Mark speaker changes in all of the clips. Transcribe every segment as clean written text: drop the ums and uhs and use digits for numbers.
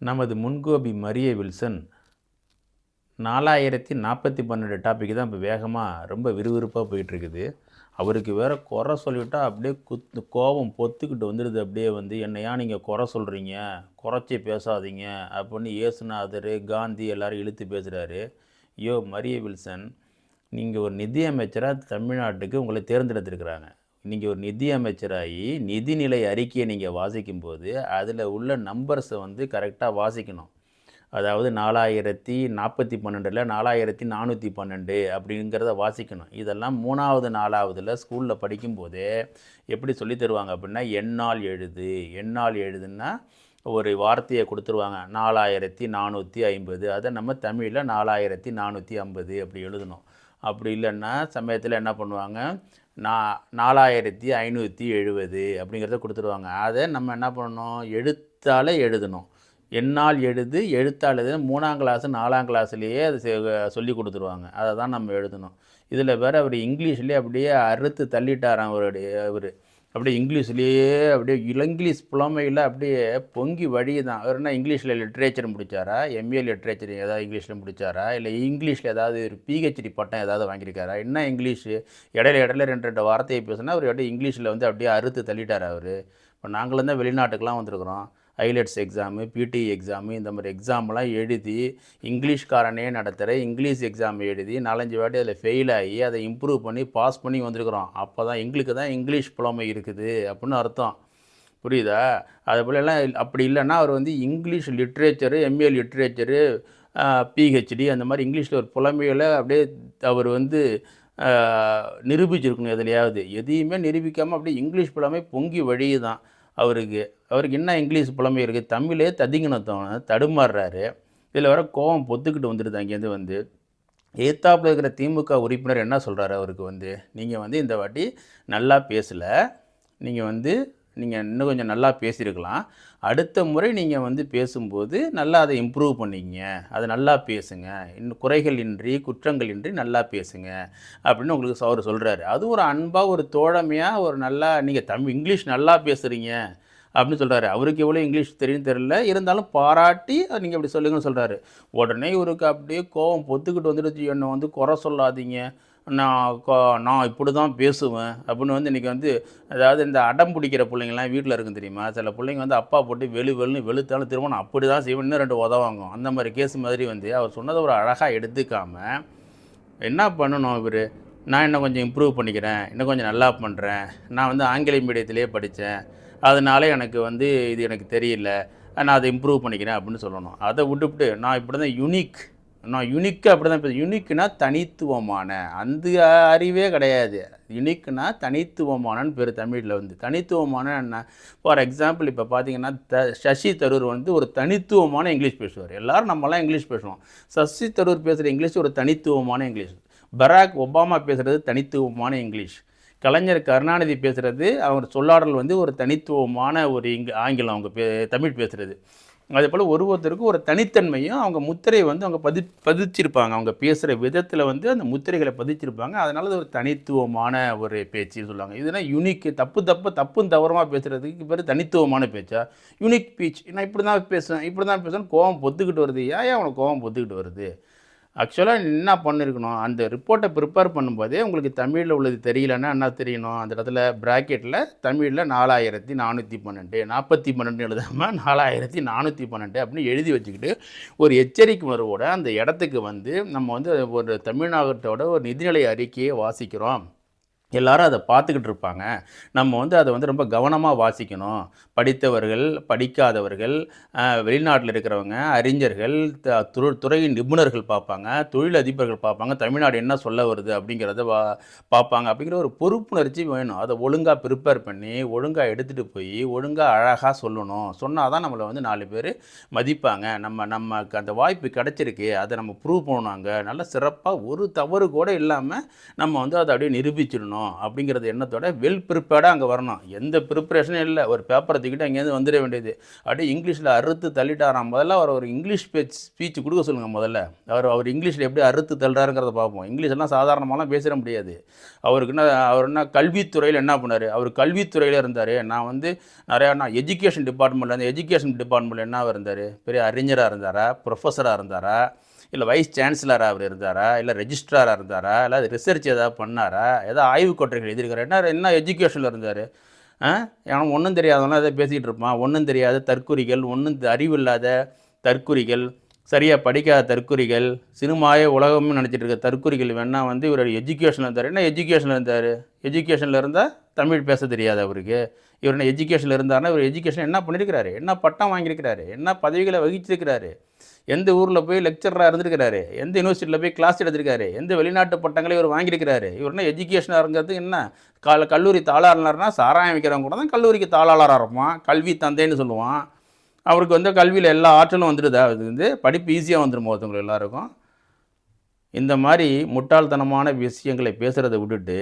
Speaker 1: நமது முன்கோபி Maria Wilson 4042 topic தான் இப்போ வேகமாக ரொம்ப விறுவிறுப்பாக போயிட்டுருக்குது. அவருக்கு வேறு குறை சொல்லிவிட்டா அப்படியே கோபம் பொத்துக்கிட்டு வந்துடுது. அப்படியே வந்து என்னையா நீங்கள் குறை சொல்கிறீங்க, குறைச்சி பேசாதீங்க அப்படின்னு இயேசுநாதர், காந்தி எல்லோரும் இழுத்து பேசுகிறாரு. ஐயோ மரிய வில்சன், நீங்கள் ஒரு நிதி அமைச்சராக தமிழ்நாட்டுக்கு உங்களை தேர்ந்தெடுத்திருக்கிறாங்க. நீங்கள் ஒரு நிதி அமைச்சராகி நிதிநிலை அறிக்கையை நீங்கள் வாசிக்கும்போது அதில் உள்ள நம்பர்ஸை வந்து கரெக்டாக வாசிக்கணும். அதாவது 4042 4412 அப்படிங்கிறத வாசிக்கணும். இதெல்லாம் 3வது 4வதுல ஸ்கூலில் படிக்கும்போதே எப்படி சொல்லி தருவாங்க அப்படின்னா, எண்ணால் எழுதுன்னா ஒரு வார்த்தையை கொடுத்துருவாங்க. 4450, அதை நம்ம தமிழில் 4450 அப்படி எழுதணும். அப்படி இல்லைன்னா சமயத்தில் என்ன பண்ணுவாங்க, 4570 அப்படிங்கிறத கொடுத்துருவாங்க. அதை நம்ம என்ன பண்ணணும், எழுத்தால் எழுதணும். எண்ணால் எழுத்தால் 3ஆம் கிளாஸு 4ஆம் கிளாஸ்லேயே அது சொல்லி கொடுத்துருவாங்க. அதை தான் நம்ம எழுதணும். இதில் வேறு அவர் இங்கிலீஷ்லேயே அப்படியே அறுத்து தள்ளிட்டாராம் அவர் அப்படியே இங்கிலீஷ்லேயே அப்படியே இங்கிலீஷ் புலமையில் அப்படியே பொங்கி வழியுதான். அவர் என்ன இங்கிலீஷில் லிட்ரேச்சர் முடித்தாரா, எம்ஏ லிட்ரேச்சர் ஏதாவது இங்கிலீஷில் முடித்தாரா, இல்லை இங்கிலீஷில் ஏதாவது ஒரு பிஹெச்டி பட்டம் ஏதாவது வாங்கியிருக்காரா, என்ன இங்கிலீஷு இடையில 2 வார்த்தையை பேசுனா அவர் அப்படியே இங்கிலீஷில் வந்து அப்படியே அறுத்து தள்ளிட்டார் அவர். இப்போ நாங்களும் தான் வெளிநாட்டுக்கெலாம் வந்திருக்கிறோம். ஐலெட்ஸ் எக்ஸாமு, பிடி எக்ஸாமு, இந்த மாதிரி எக்ஸாம்லாம் எழுதி இங்கிலீஷ்காரனே நடத்துகிற இங்கிலீஷ் எக்ஸாம் எழுதி 4-5 வாட்டி அதில் ஃபெயில் ஆகி அதை இம்ப்ரூவ் பண்ணி பாஸ் பண்ணி வந்திருக்கிறோம். அப்போ தான் எங்களுக்கு தான் இங்கிலீஷ் புலமை இருக்குது அப்படின்னு அர்த்தம். புரியுதா? அதுபோலலாம் அப்படி இல்லைன்னா அவர் வந்து English literature, MA literature, PhD அந்த மாதிரி இங்கிலீஷில் ஒரு புலமைகளை அப்படியே அவர் வந்து நிரூபிச்சிருக்கணும். எதையுமே நிரூபிக்காமல் அப்படியே இங்கிலீஷ் புலமை பொங்கி வழியுதான் அவருக்கு என்ன இங்கிலீஷ் புலமை இருக்குது, தமிழே ததிங்கினத்தவன தடுமாறுறாரு. இதில் வர கோவம் பொத்துக்கிட்டு வந்துடுது. அங்கேருந்து வந்து எதிர்த்தாப்பில் இருக்கிற திமுக உறுப்பினர் என்ன சொல்கிறாரு அவருக்கு வந்து, நீங்கள் வந்து இந்த வாட்டி நல்லா பேசலை, நீங்கள் இன்னும் கொஞ்சம் நல்லா பேசியிருக்கலாம், அடுத்த முறை நீங்கள் வந்து பேசும்போது நல்லா அதை இம்ப்ரூவ் பண்ணிங்க, அதை நல்லா பேசுங்க, இன்னும் குறைகள் இன்றி குற்றங்கள் இன்றி நல்லா பேசுங்க அப்படின்னு உங்களுக்கு அவர் சொல்கிறாரு. அதுவும் ஒரு அன்பாக ஒரு தோழமையாக ஒரு நல்லா நீங்கள் இங்கிலீஷ் நல்லா பேசுகிறீங்க அப்படின்னு சொல்கிறாரு. அவருக்கு எவ்வளோ இங்கிலீஷ் தெரியும் தெரியல, இருந்தாலும் பாராட்டி நீங்கள் அப்படி சொல்லுங்கன்னு சொல்கிறாரு. உடனே இவருக்கு அப்படியே கோவம் பொத்துக்கிட்டு வந்துடுச்சு. என்னை வந்து குறை சொல்லாதீங்க, நான் இப்படி தான் பேசுவேன் அப்படின்னு வந்து இன்றைக்கி வந்து அதாவது இந்த அடம் பிடிக்கிற பிள்ளைங்கள்லாம் வீட்டில் இருக்கும் தெரியுமா, சில பிள்ளைங்க வந்து அப்பா போட்டு வெளுன்னு வெளுத்தாலும் திரும்ப நான் அப்படி தான் செய்வேன், இன்னும் 2 உதவாங்க. அந்த மாதிரி கேஸ் மாதிரி வந்து அவர் சொன்னதை ஒரு அழகாக எடுத்துக்காமல் என்ன பண்ணணும் இவர், நான் இன்னும் கொஞ்சம் இம்ப்ரூவ் பண்ணிக்கிறேன், இன்னும் கொஞ்சம் நல்லா பண்ணுறேன், நான் வந்து ஆங்கில மீடியத்திலே படித்தேன், அதனால எனக்கு வந்து இது எனக்கு தெரியல, நான் அதை இம்ப்ரூவ் பண்ணிக்கிறேன் அப்படின்னு சொல்லணும். அதை விட்டுவிட்டு நான் இப்படி தான் யூனிக்காக அப்படி தான் பேசுவேன். யூனிக்னா தனித்துவமான, அந்த அறிவே கிடையாது. யூனிக்னா தனித்துவமானன்னு பேர் தமிழில் வந்து. தனித்துவமான என்ன, ஃபார் எக்ஸாம்பிள் இப்போ பார்த்தீங்கன்னா சசி தரூர் வந்து ஒரு தனித்துவமான இங்கிலீஷ் பேசுவார். எல்லோரும் நம்மளாம் இங்கிலீஷ் பேசுவோம். சசி தரூர் பேசுகிற இங்கிலீஷ் ஒரு தனித்துவமான இங்கிலீஷ். பராக் ஒபாமா பேசுகிறது தனித்துவமான இங்கிலீஷ். கலைஞர் கருணாநிதி பேசுகிறது அவர் சொல்லாடல் வந்து ஒரு தனித்துவமான ஒரு ஆங்கிலம் அவங்க தமிழ் பேசுகிறது. அதே போல் ஒருத்தருக்கும் ஒரு தனித்தன்மையும் அவங்க முத்திரையை வந்து அவங்க பதிச்சிருப்பாங்க. அவங்க பேசுகிற விதத்தில் வந்து அந்த முத்திரைகளை பதிச்சிருப்பாங்க. அதனால் அது ஒரு தனித்துவமான ஒரு பேச்சுன்னு சொல்லுவாங்க. இதுனா யூனிக், தப்பும் தவறமாக பேசுகிறதுக்கு பேர் தனித்துவமான பேச்சா, யூனிக் பீச். நான் இப்படி தான் பேசுவேன் கோவம் பொத்துக்கிட்டு வருது. ஏன் அவனுக்கு கோவம் பொத்துக்கிட்டு வருது? ஆக்சுவலாக என்ன பண்ணியிருக்கணும், அந்த ரிப்போர்ட்டை ப்ரிப்பேர் பண்ணும்போதே உங்களுக்கு தமிழில் உள்ளது தெரியலன்னா என்ன தெரியணும், அந்த இடத்துல ப்ராக்கெட்டில் தமிழில் 4412 4012 எழுதாமல் 4412 அப்படின்னு எழுதி வச்சுக்கிட்டு ஒரு எச்சரிக்கை உணர்வோடு அந்த இடத்துக்கு வந்து நம்ம வந்து ஒரு தமிழ்நாட்டோட ஒரு நிதிநிலை அறிக்கையை வாசிக்கிறோம். எல்லாரும் அதை பார்த்துக்கிட்டு இருப்பாங்க. நம்ம வந்து அதை வந்து ரொம்ப கவனமாக வாசிக்கணும். படித்தவர்கள், படிக்காதவர்கள், வெளிநாட்டில் இருக்கிறவங்க, அறிஞர்கள், துறையின் நிபுணர்கள் பார்ப்பாங்க, தொழிலதிபர்கள் பார்ப்பாங்க, தமிழ்நாடு என்ன சொல்ல வருது அப்படிங்கிறத பார்ப்பாங்க. அப்படிங்கிற ஒரு பொறுப்புணர்ச்சி வேணும். அதை ஒழுங்காக ப்ரிப்பேர் பண்ணி ஒழுங்காக எடுத்துகிட்டு போய் ஒழுங்காக அழகாக சொல்லணும். சொன்னால் தான் நம்மளை வந்து 4 பேர் மதிப்பாங்க. நமக்கு அந்த வாய்ப்பு கிடச்சிருக்கு, அதை நம்ம ப்ரூவ் பண்ணுவாங்க. நல்லா சிறப்பாக ஒரு தவறு கூட இல்லாமல் நம்ம வந்து அதை அப்படியே நிரூபிச்சிடணும் பண்ணணும் அப்படிங்கிறது எண்ணத்தோட வெல் ப்ரிப்பேர்டாக அங்கே வரணும். எந்த ப்ரிப்பரேஷனும் இல்லை, ஒரு பேப்பரை தூக்கிட்டு அங்கேருந்து வந்துட வேண்டியது. அப்படியே இங்கிலீஷில் அறுத்து தள்ளிட்டாராம். முதல்ல அவர் ஒரு இங்கிலீஷ் ஸ்பீச் கொடுக்க சொல்லுங்கள். முதல்ல அவர் இங்கிலீஷில் எப்படி அறுத்து தள்ளுறாருங்கிறத பார்ப்போம். இங்கிலீஷெல்லாம் சாதாரணமாலாம் பேசிட முடியாது. அவர் என்ன கல்வித்துறையில் என்ன பண்ணார், அவர் கல்வித்துறையில் இருந்தார். நான் எஜுகேஷன் டிபார்ட்மெண்ட்டில் என்ன இருந்தார், பெரிய அறிஞராக இருந்தாரா, ப்ரொஃபஸராக இருந்தாரா, இல்லை வைஸ் சான்சலராக அவர் இருந்தாரா, இல்லை ரெஜிஸ்ட்ராராக இருந்தாரா, இல்லை ரிசர்ச் ஏதாவது பண்ணாரா, ஏதாவது ஆய்வு கட்டுரைகள் எழுதியிருக்காரு, என்ன எஜுகேஷனில் இருந்தார்? ஏன்னா ஒன்றும் தெரியாதவங்களாம் எதாவது பேசிகிட்டு இருப்பான். ஒன்றும் தெரியாத தற்குறிகள், அறிவில்லாத தற்குறிகள், சரியாக படிக்காத தற்குறிகள், சினிமாவே உலகம்னு நினச்சிட்டு இருக்க தற்குறிகள் வேணால் இவர் எஜுகேஷனில் இருந்தார். என்ன எஜுகேஷனில் இருந்தார்? எஜுகேஷனில் இருந்தால் தமிழ் பேச தெரியாது அவருக்கு. இவர் என்ன எஜுகேஷனில் இருந்தார்னா இவர் எஜுகேஷன் என்ன பண்ணியிருக்கிறாரு, என்ன பட்டம் வாங்கியிருக்கிறாரு, என்ன பதவிகளை வகிச்சிருக்கிறாரு, எந்த ஊரில் போய் லெக்சராக இருந்திருக்கிறாரு, எந்த யூனிவர்சிட்டியில் போய் கிளாஸ் எடுத்திருக்காரு, எந்த வெளிநாட்டு பட்டங்களை இவர் வாங்கியிருக்கிறாரு. இவர்னா எஜுகேஷனாக இருக்கிறது என்ன? கல்லூரி தாளாளர்னா சாராயம் வைக்கிறவங்க கூட தான் கல்லூரிக்கு தாளாளராக இருப்பான், கல்வி தந்தைன்னு சொல்லுவான். அவருக்கு கல்வியில் எல்லா ஆற்றலும் வந்துடுதா? அது படிப்பு ஈஸியாக வந்துடும் ஒருத்தவங்களுக்கு எல்லாருக்கும். இந்த மாதிரி முட்டாள்தனமான விஷயங்களை பேசுகிறத விட்டுட்டு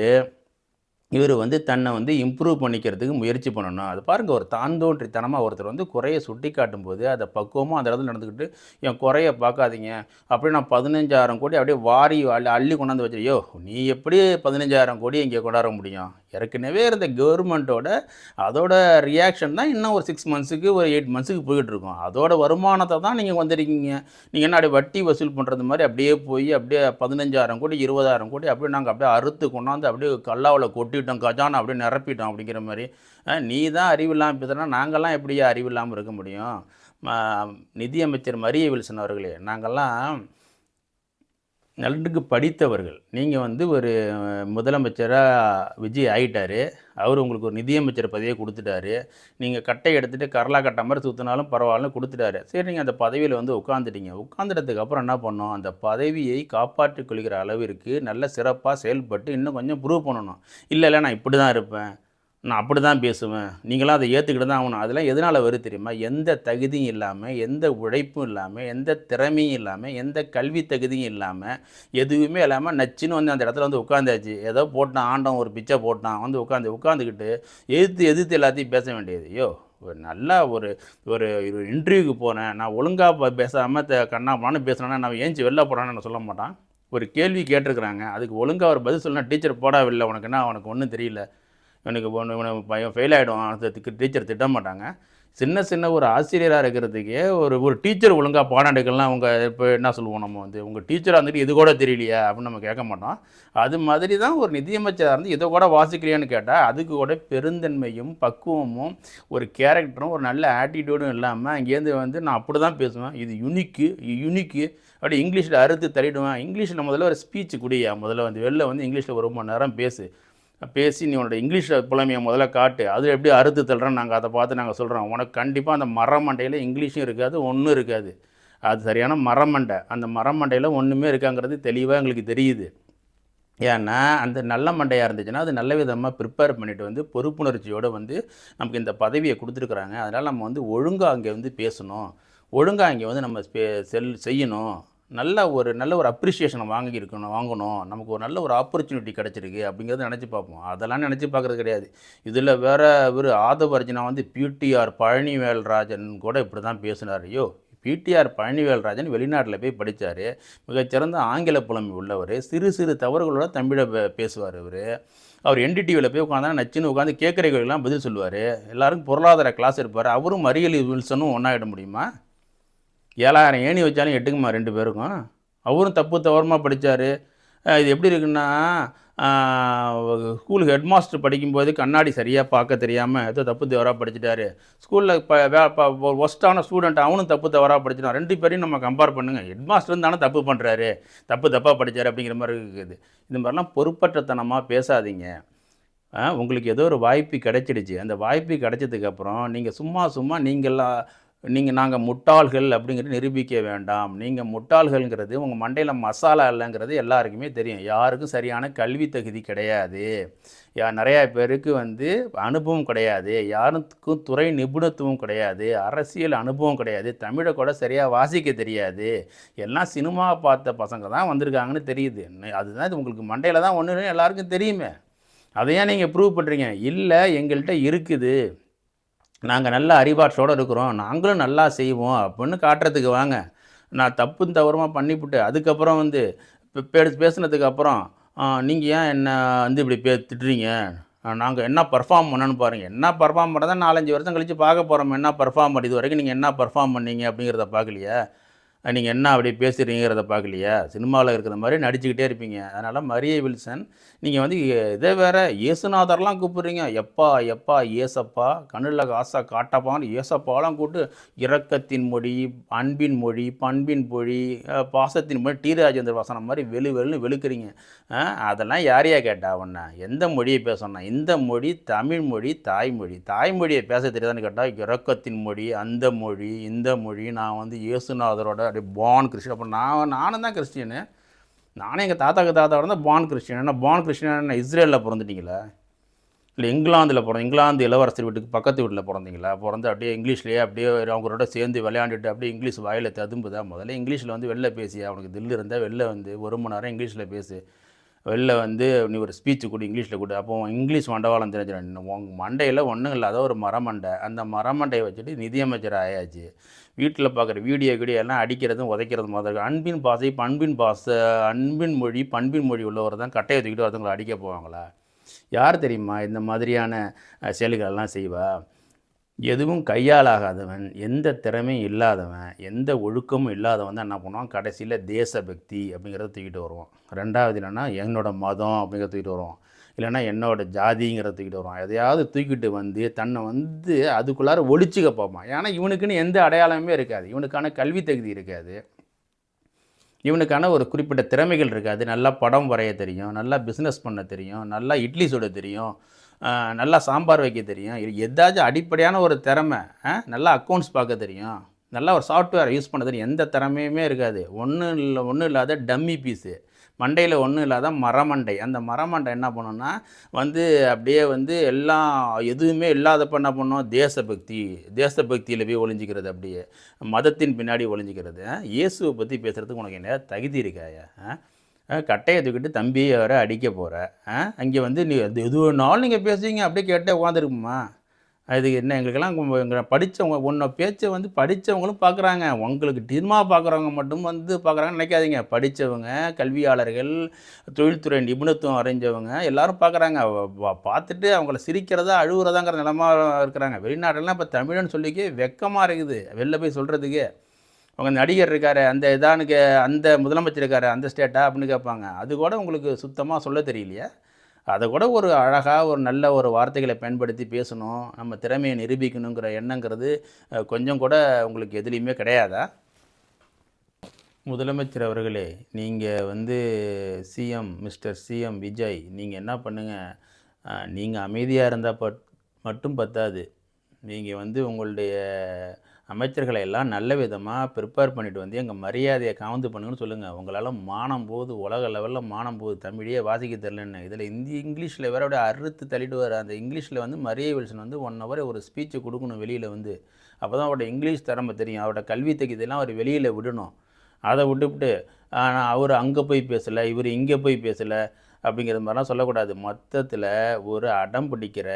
Speaker 1: இவர் தன்னை இம்ப்ரூவ் பண்ணிக்கிறதுக்கு முயற்சி பண்ணணும். அது பாருங்கள், ஒரு தாந்தோன்றித்தனமாக ஒருத்தர் குறைய சுட்டி காட்டும்போது அதை பக்குவமாக அந்த இடத்துல நடந்துக்கிட்டு என் குறைய பார்க்காதீங்க அப்படியே நான் 15,000 கோடி அப்படியே வாரி அள்ளி கொண்டாந்து வச்சிருயோ, நீ எப்படி 15,000 கோடி இங்கே கொண்டாட முடியும்? ஏற்கனவே இருந்த கவர்மெண்ட்டோட அதோட ரியாக்ஷன் தான் இன்னும் ஒரு 6 மந்த்ஸுக்கு ஒரு 8 மந்த்ஸுக்கு போய்கிட்ருக்கோம். அதோட வருமானத்தை தான் நீங்கள் வந்திருக்கீங்க. நீங்கள் என்ன அப்படியே வட்டி வசூல் பண்ணுறது மாதிரி அப்படியே போய் அப்படியே 15,000 கோடி 20,000 கோடி அப்படியே நாங்கள் அப்படியே அறுத்து கொண்டாந்து அப்படியே கல்லாவில் கொட்டிட்டோம், கஜானா அப்படியே நிரப்பிட்டோம் அப்படிங்கிற மாதிரி. நீ தான் அறிவில்லாமல் பேசுகிறா, நாங்கள்லாம் எப்படியா அறிவில்லாமல் இருக்க முடியும்? நிதியமைச்சர் மரிய வில்சன் அவர்களே, நாங்கள்லாம் நன்கு படித்தவர்கள். நீங்கள் ஒரு முதலமைச்சராக விஜய் ஆகிட்டார், அவர் உங்களுக்கு ஒரு நிதியமைச்சர் பதவியை கொடுத்துட்டாரு. நீங்கள் கட்டை எடுத்துகிட்டு கரலா கட்ட மாதிரி சுற்றினாலும் பரவாயில்லன்னு கொடுத்துட்டாரு. சரி, நீங்கள் அந்த பதவியில் உட்காந்துட்டீங்க. உட்காந்துட்டதுக்கு அப்புறம் என்ன பண்ணோம்? அந்த பதவியை காப்பாற்றிக் கொள்கிற அளவிற்கு நல்ல சிறப்பாக செயல்பட்டு இன்னும் கொஞ்சம் ப்ரூவ் பண்ணணும். இல்லை நான் இப்படி தான் இருப்பேன், நான் அப்படி தான் பேசுவேன், நீங்களாம் அதை ஏற்றுக்கிட்டு தான் ஆகணும். அதெல்லாம் எதனால் வருது தெரியுமா? எந்த தகுதியும் இல்லாமல், எந்த உழைப்பும் இல்லாமல், எந்த திறமையும் இல்லாமல், எந்த கல்வி தகுதியும் இல்லாமல், எதுவுமே இல்லாமல் நச்சுன்னு அந்த இடத்துல உட்காந்தாச்சு. ஏதோ போட்டான், ஆண்டவன் ஒரு பிச்சை போட்டான், உட்காந்துக்கிட்டு எதிர்த்து எல்லாத்தையும் பேச வேண்டியது. நல்லா ஒரு இன்டர்வியூக்கு போனேன், நான் ஒழுங்காக பேசாமல் கண்ணாமண்ணான்னு பேசுனேன்னா நான் ஏஞ்சி வெளில போடான்னு நான் சொல்ல மாட்டான். ஒரு கேள்வி கேட்டிருக்கிறாங்க, அதுக்கு ஒழுங்காக ஒரு பதில் சொல்லணும். டீச்சர் போடாவில்லை, உனக்கு ஒன்றும் தெரியல, எனக்கு பையன் ஃபெயில் ஆகிடும், அதுக்கு டீச்சர் திட்ட மாட்டாங்க. சின்ன ஒரு ஆசிரியராக இருக்கிறதுக்கே ஒரு டீச்சர் ஒழுங்காக பாடம் எடுக்கலாம். இப்போ என்ன சொல்லுவோம், நம்ம உங்கள் டீச்சராக இருந்துட்டு இது கூட தெரியலையா அப்படின்னு நம்ம கேட்க மாட்டோம். அது மாதிரி தான் ஒரு நிதியமைச்சராக இருந்து இதை கூட வாசிக்கலையான்னு கேட்டால் அதுக்கு கூட பெருந்தன்மையும் பக்குவமும் ஒரு கேரக்டரும் ஒரு நல்ல ஆட்டிடியூடும் இல்லாமல் அங்கேருந்து நான் அப்படி தான் பேசுவேன், இது யுனிக்கு அப்படி இங்கிலீஷில் அறுத்து தள்ளிடுவேன். இங்கிலீஷில் முதல்ல ஒரு ஸ்பீச் குடியா, முதல்ல வெளில இங்கிலீஷில் ஒரு மணி நேரம் பேசி நீ உன்னோட இங்கிலீஷில் புலமையை முதல்ல காட்டு. அது எப்படி அறுத்து தள்ளுறோன்னு நாங்கள் அதை பார்த்து நாங்கள் சொல்கிறோம். உனக்கு கண்டிப்பாக அந்த மரமண்டையில் இங்கிலீஷும் இருக்காது, ஒன்றும் இருக்காது. அது சரியான மரமண்டை. அந்த மரமண்டையில் ஒன்றுமே இருக்காங்கிறது தெளிவாக எங்களுக்கு தெரியுது. ஏன்னா அந்த நல்ல மண்டையாக இருந்துச்சுன்னா அது நல்ல விதமாக ப்ரிப்பேர் பண்ணிவிட்டு பொறுப்புணர்ச்சியோடு நமக்கு இந்த பதவியை கொடுத்துருக்குறாங்க. அதனால் நம்ம ஒழுங்காக அங்கே பேசணும், ஒழுங்காக அங்கே நம்ம செய்யணும், நல்ல ஒரு அப்ரிஷியேஷனை வாங்கணும், நமக்கு ஒரு நல்ல ஒரு ஆப்பர்ச்சுனிட்டி கிடச்சிருக்கு அப்படிங்கிறத நினச்சி பார்ப்போம். அதெல்லாம் நினச்சி பார்க்குறது கிடையாது. இதில் வேறு ஆதவ அர்ஜுனா பிடிஆர் பழனிவேல்ராஜன் கூட இப்படி தான் பேசினார். பிடிஆர் பழனிவேல்ராஜன் வெளிநாட்டில் போய் படித்தார், மிகச்சிறந்த ஆங்கில புலமை உள்ளவர், சிறு தவறுகளோட தமிழை பேசுவார். அவர் என்டிடிவியில் போய் நச்சுன்னு உட்காந்து கேட்குறவங்களுக்கெல்லாம் பதில் சொல்லுவார். எல்லாருக்கும் பொருளாதார கிளாஸ் இருப்பார். அவரும் மரியலி வில்சனும் ஒன்றாயிட முடியுமா? 7,000 ஏணி வச்சாலும் எட்டுக்குமா 2 பேருக்கும்? அவரும் தவறமாக படித்தார். இது எப்படி இருக்குன்னா, ஸ்கூல் ஹெட் மாஸ்டர் படிக்கும்போது கண்ணாடி சரியாக பார்க்க தெரியாமல் ஏதோ தவறாக படிச்சுட்டாரு. ஸ்கூலில் ஒஸ்ட்டான ஸ்டூடெண்ட் அவனும் தவறாக படிச்சிட்டான். 2 பேரையும் நம்ம கம்பேர் பண்ணுங்கள். ஹெட் மாஸ்டர் தானே தப்பு பண்ணுறாரு, தப்பாக படித்தார் அப்படிங்கிற மாதிரி இருக்குது. இது மாதிரிலாம் பொறுப்பற்றத்தனமாக பேசாதீங்க. உங்களுக்கு ஏதோ ஒரு வாய்ப்பு கிடைச்சிடுச்சு. அந்த வாய்ப்பு கிடைச்சதுக்கப்புறம் நீங்கள் சும்மா நாங்கள் முட்டாள்கள் அப்படிங்கிறது நிரூபிக்க வேண்டாம். நீங்கள் முட்டாள்கள்ங்கிறது உங்கள் மண்டையில் மசாலா இல்லைங்கிறது எல்லாருக்குமே தெரியும். யாருக்கும் சரியான கல்வி தகுதி கிடையாது, நிறையா பேருக்கு அனுபவம் கிடையாது, யாருக்கும் துறை நிபுணத்துவம் கிடையாது, அரசியல் அனுபவம் கிடையாது, தமிழை கூட சரியாக வாசிக்க தெரியாது, எல்லாம் சினிமா பார்த்த பசங்க தான் வந்திருக்காங்கன்னு தெரியுது. அதுதான் இது உங்களுக்கு மண்டையில் தான் ஒன்று எல்லாருக்கும் தெரியுமே. அதை ஏன் நீங்கள் ப்ரூவ் பண்ணுறீங்க? இல்லை, எங்கள்கிட்ட இருக்குது, நாங்கள் நல்ல அறிவாற்றலோடு இருக்கிறோம், நாங்களும் நல்லா செய்வோம் அப்படின்னு காட்டுறதுக்கு வாங்க. நான் தப்பும் தவறுமா பண்ணிவிட்டு அதுக்கப்புறம் வந்து பேசுனதுக்கு அப்புறம் நீங்கள் ஏன் என்ன வந்து இப்படி திட்டுறீங்க, நாங்கள் என்ன பெர்ஃபார்ம் பண்ணோன்னு பாருங்கள். என்ன பெர்ஃபார்ம் பண்ணதை 4-5 வருஷம் கழித்து பார்க்க போகிறோம். என்ன பெர்ஃபார்ம் பண்ணி இது வரைக்கும் நீங்கள் என்ன பெர்ஃபார்ம் பண்ணீங்க அப்படிங்கிறத பார்க்கலையா? நீங்கள் என்ன அப்படி பேசுகிறீங்கிறத பார்க்கலையா? சினிமாவில் இருக்கிற மாதிரி நடிச்சுக்கிட்டே இருப்பீங்க. அதனால் மரிய வில்சன், நீங்கள் வந்து இதே வேறு இயேசுநாதர்லாம் கூப்பிட்றீங்க. எப்பா எப்பா ஏசப்பா, கண்ணில் காசா காட்டப்பான்னு ஏசப்பாலாம் கூப்பிட்டு இரக்கத்தின் மொழி, அன்பின் மொழி, பண்பின் மொழி, பாசத்தின் மொழி, டி ராஜேந்தர் வாசனம் மாதிரி வெளுன்னு வெளுக்கிறீங்க. அதெல்லாம் யாரையா கேட்டா உன்னை? எந்த மொழியை பேசணும்? இந்த மொழி தமிழ் மொழி, தாய்மொழி. தாய்மொழியை பேச தெரியாதான்னு கேட்டால் இரக்கத்தின் மொழி, அந்த மொழி, இந்த மொழி, நான் வந்து இயேசுநாதரோட அப்படியே பான் கிறிஸ்டின். அப்போ நானும் தான் கிறிஸ்டியனு. நானே எங்கள் தாத்தாவோட தான் பான் கிறிஸ்டின். என்ன பான் கிறிஸ்டின்? என்ன இஸ்ரேலில் பிறந்துட்டீங்களா? இல்லை இங்கிலாந்தில் இங்கிலாந்து இளவரசர் வீட்டுக்கு பக்கத்து வீட்டில் பிறந்தீங்களா? பிறந்து அப்படியே இங்கிலீஷ்லேயே அப்படியே அவங்களோட சேர்ந்து விளையாண்டுட்டு அப்படியே இங்கிலீஷ் வாயில் ததும்புதா? முதல்ல இங்கிலீஷில் வந்து வெளில பேசி, அவனுக்கு தில்லு இருந்தால் வெளில வந்து 1 மணி நேரம் இங்கிலீஷில் பேசு. வெளில வந்து நீ ஒரு ஸ்பீச்சு கொடு, இங்கிலீஷில் கொடு. அப்போ இங்கிலீஷ் மண்டவாளம் தெரிஞ்சிடும். உங்கள் மண்டையில் ஒன்றும் இல்லாத ஒரு மரமண்டை. அந்த மரமண்டையை வச்சுட்டு நிதியமைச்சர் ஆயாச்சு. வீட்டில் பார்க்குற வீடியோ எல்லாம் அடிக்கிறதும் உதைக்கிறதும் மாதிரி. அன்பின் பாசை, பண்பின் அன்பின் மொழி, பண்பின் மொழி உள்ளவர் தான் கட்டையை தூக்கிட்டு ஒருத்தவங்களை அடிக்க போவாங்களா? யார் தெரியுமா இந்த மாதிரியான செயல்களெல்லாம் செய்வா? எதுவும் கையாலாகாதவன், எந்த திறமையும் இல்லாதவன், எந்த ஒழுக்கமும் இல்லாதவன் தான் என்ன பண்ணுவான், கடைசியில் தேசபக்தி அப்படிங்கிறத தூக்கிட்டு வருவான். 2வது இல்லைன்னா என்னோடய மதம் அப்படிங்கிறத தூக்கிட்டு வருவான். இல்லைன்னா என்னோட ஜாதிங்கிறத தூக்கிட்டு வருவான். எதையாவது தூக்கிட்டு வந்து தன்னை வந்து அதுக்குள்ளார ஒழிச்சிக்க பார்ப்பான். ஏன்னா இவனுக்குன்னு எந்த அடையாளமே இருக்காது. இவனுக்கான கல்வி தகுதி இருக்காது. இவனுக்கான ஒரு குறிப்பிட்ட திறமைகள் இருக்காது. நல்லா படம் வரைய தெரியும், நல்லா பிஸ்னஸ் பண்ண தெரியும், நல்லா இட்லி சுட தெரியும், நல்லா சாம்பார் வைக்க தெரியும். எதாச்சும் அடிப்படையான ஒரு திறமை, நல்லா அக்கௌண்ட்ஸ் பார்க்க தெரியும், நல்லா ஒரு சாஃப்ட்வேர் யூஸ் பண்ண தெரியும். எந்த திறமையுமே இருக்காது. ஒன்றும் இல்லாத டம்மி பீஸு. மண்டையில் ஒன்றும் இல்லாத மரமண்டை. அந்த மரமண்டை என்ன பண்ணுன்னா வந்து அப்படியே வந்து எல்லாம் எதுவுமே இல்லாதப்போ என்ன பண்ணும், தேசபக்தியில் போய் ஒளிஞ்சிக்கிறது. அப்படியே மதத்தின் பின்னாடி ஒளிஞ்சிக்கிறது. இயேசுவை பற்றி பேசுகிறதுக்கு உனக்கு என்ன தகுதி இருக்காயா? கட்டையை தூக்கிட்டு தம்பியை வர அடிக்க போகிற. அங்கே வந்து நீ எது வேணாலும் நீங்கள் பேசுவீங்க, அப்படியே கேட்டே உட்காந்துருக்குமா? அது என்ன? எங்களுக்கெல்லாம் எங்களை படித்தவங்க உன்னை பேச்சை வந்து படித்தவங்களும் பார்க்குறாங்க. உங்களுக்கு சினிமா பார்க்குறவங்க மட்டும் வந்து பார்க்குறாங்கன்னு நினைக்காதீங்க. படித்தவங்க, கல்வியாளர்கள், தொழில்துறை நிபுணத்துவம் அறிஞ்சவங்க எல்லோரும் பார்க்குறாங்க. பார்த்துட்டு அவங்கள சிரிக்கிறதா அழுகுறதாங்கிற நிலமா இருக்கிறாங்க. வெளிநாட்டெல்லாம் இப்போ தமிழன்னு சொல்லிக்கே வெக்கமாக இருக்குது வெளில போய் சொல்கிறதுக்கே. அவங்க நடிகர் இருக்கார், அந்த இதானுக்கு அந்த முதலமைச்சர் இருக்கார், அந்த ஸ்டேட்டா அப்படின்னு கேட்பாங்க. அது கூட உங்களுக்கு சுத்தமாக சொல்ல தெரியலையா? அதை கூட ஒரு அழகாக ஒரு நல்ல ஒரு வார்த்தைகளை பயன்படுத்தி பேசணும், நம்ம திறமையை நிரூபிக்கணுங்கிற எண்ணங்கிறது கொஞ்சம் கூட உங்களுக்கு எதுலேயுமே கிடையாதா? முதலமைச்சர் அவர்களே, நீங்கள் வந்து மிஸ்டர் சிஎம் விஜய், நீங்கள் என்ன பண்ணுங்கள், நீங்கள் அமைதியாக இருந்தால் மட்டும் பத்தாது. நீங்கள் வந்து உங்களுடைய அமைச்சர்களை எல்லாம் நல்ல விதமாக ப்ரிப்பேர் பண்ணிவிட்டு வந்து எங்கள் மரியாதையை காவந்து பண்ணுங்கன்னு சொல்லுங்கள். உங்களால் மானம் போகுது, உலக லெவலில் மானம் போகுது, தமிழையே வாசிக்க தெரிலன்னு. இதில் இங்கிலீஷில் வேற அப்படியே அறுத்து தள்ளிட்டு வர அந்த இங்கிலீஷில் வந்து மரிய வில்சன் வந்து 1 ஹவர் ஒரு ஸ்பீச்சை கொடுக்கணும் வெளியில் வந்து. அப்போ தான் அவரோட இங்கிலீஷ் திறமை தெரியும், அவரோட கல்வி தகுதியெல்லாம் அவர் வெளியில் விடணும். அதை விட்டுவிட்டு அவர் அங்கே போய் பேசலை, இவர் இங்கே போய் பேசலை அப்படிங்கிற மாதிரிலாம் சொல்லக்கூடாது. மொத்தத்தில் ஒரு அடம் பிடிக்கிற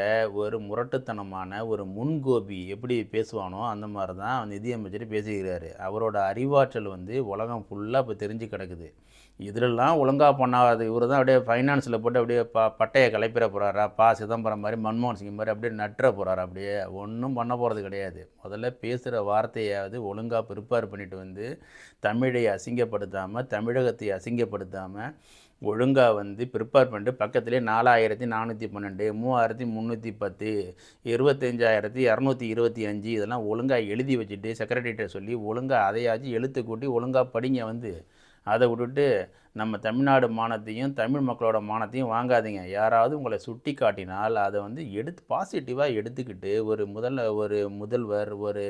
Speaker 1: ஒரு முரட்டுத்தனமான ஒரு முன்கோபி எப்படி பேசுவானோ அந்த மாதிரி தான் நிதியமைச்சர் பேசிக்கிறாரு. அவரோட அறிவாற்றல் வந்து உலகம் ஃபுல்லாக இப்போ தெரிஞ்சு கிடக்குது. இதிலெல்லாம் ஒழுங்காக பண்ணாது. இவர் தான் அப்படியே ஃபைனான்ஸில் போட்டு அப்படியே பட்டையை கிளப்பிட போகிறாரா, சிதம்பரம் மாதிரி, மன்மோகன் சிங் மாதிரி அப்படியே நட்டுற போகிறாரா? அப்படியே ஒன்றும் பண்ண போகிறது கிடையாது. முதல்ல பேசுகிற வார்த்தையாவது ஒழுங்காக ப்ரிப்பேர் பண்ணிவிட்டு வந்து தமிழை அசிங்கப்படுத்தாமல், தமிழகத்தை அசிங்கப்படுத்தாமல் ஒழுங்காக வந்து ப்ரிப்பேர் பண்ணிட்டு பக்கத்துலேயே 4412, 3310, 25,225 இதெல்லாம் ஒழுங்காக எழுதி வச்சுட்டு செக்ரட்டரிகிட்ட சொல்லி ஒழுங்காக அதையாச்சும் எழுத்து கூட்டி ஒழுங்காக படிங்க வந்து. அதை விட்டுட்டு நம்ம தமிழ்நாடு மானத்தையும் தமிழ் மக்களோட மானத்தையும் வாங்காதீங்க. யாராவது உங்களை சுட்டி காட்டினால் அதை வந்து பாசிட்டிவாக எடுத்துக்கிட்டு ஒரு முதல்வர், ஒரு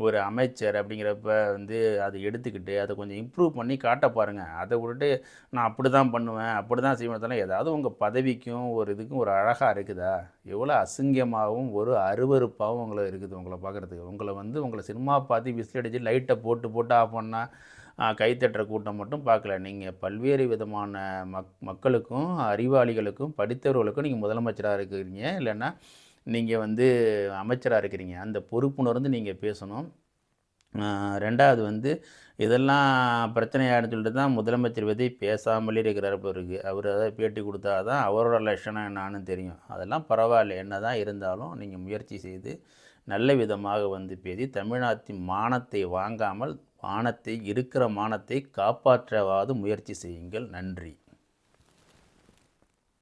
Speaker 1: ஒரு அமைச்சர் அப்படிங்கிறப்ப வந்து அதை எடுத்துக்கிட்டு அதை கொஞ்சம் இம்ப்ரூவ் பண்ணி காட்ட பாருங்கள். அதை விட்டுட்டு நான் அப்படி தான் பண்ணுவேன், அப்படி தான் செய்வேன், ஏதாவது உங்கள் பதவிக்கும் ஒரு இதுக்கும் ஒரு அழகாக இருக்குதா? எவ்வளோ அசிங்கமாகவும் ஒரு அருவருப்பாகவும் உங்களை இருக்குது உங்களை பார்க்குறதுக்கு. உங்களை வந்து உங்களை சினிமா பார்த்து விசில் அடித்து லைட்டை போட்டு போட்டு ஆஃப் பண்ணால் கைத்தட்டுற கூட்டம் மட்டும் பார்க்கல. நீங்கள் பல்வேறு விதமான மக்களுக்கும் அறிவாளிகளுக்கும் படித்தவர்களுக்கும் நீங்கள் முதலமைச்சராக இருக்கிறீங்க, இல்லைன்னா நீங்கள் வந்து அமைச்சராக இருக்கிறீங்க. அந்த பொறுப்புணர்ந்து நீங்கள் பேசணும். 2வது வந்து இதெல்லாம் பிரச்சனையாகிடுன்னு சொல்லிட்டு தான் முதலமைச்சர் விஜய் பேசாமலே இருக்கிறார் போல இருக்குது. அவர் ஏதாவது பேட்டி கொடுத்தா தான் அவரோட லட்சணம் என்னான்னு தெரியும். அதெல்லாம் பரவாயில்ல, என்ன தான் இருந்தாலும் நீங்கள் முயற்சி செய்து நல்ல விதமாக வந்து பேசி தமிழ்நாட்டின் மானத்தை வாங்காமல் இருக்கிற மானத்தை காப்பாற்றவாது முயற்சி செய்யுங்கள். நன்றி.